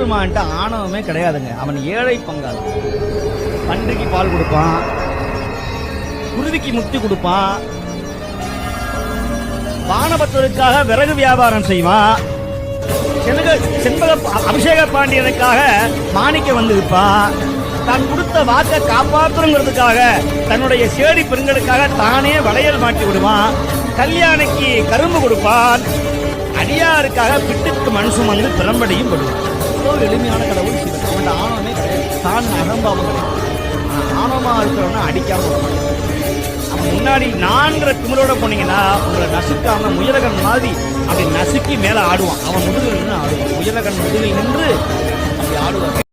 சிவபெருமான்ட்ட ஆணவமே கிடையாதுங்க. அவன் ஏழை பங்காளி. பன்றிக்கு பால் கொடுப்பான், குருவிக்கு முத்தி கொடுப்பான், வானபத்தருக்காக விறகு வியாபாரம் செய்வான், செண்பக அபிஷேக பாண்டியனுக்காக மாணிக்க வந்து விற்பான், தான் கொடுத்த வாக்கை காப்பாற்றுங்கிறதுக்காக தன்னுடைய சேடி பெண்களுக்காக தானே வளையல் மாட்டி விடுவான், கல்யாணிக்கு கரும்பு கொடுப்பான், அடியாருக்காக பிட்டுக்கு மனுஷன் வந்து பிறம்படியும் படுவான். எளிமையான கடவுள் சிவன். அவன் ஆணவமே கிடையாது, தான் அகம்பாவம் கிடையாது. ஆணவமா இருக்கிறவன அடிக்காம அவன் முன்னாடி நான்கிற திமிரோட போனீங்கன்னா உங்களை நசுக்காம முயலகன் மாதிரி அப்படி நசுக்கி மேல ஆடுவான். அவன் முதுகில் நின்று ஆடுவான். முயலகன் முதுகில் நின்று அப்படி ஆடுவான்.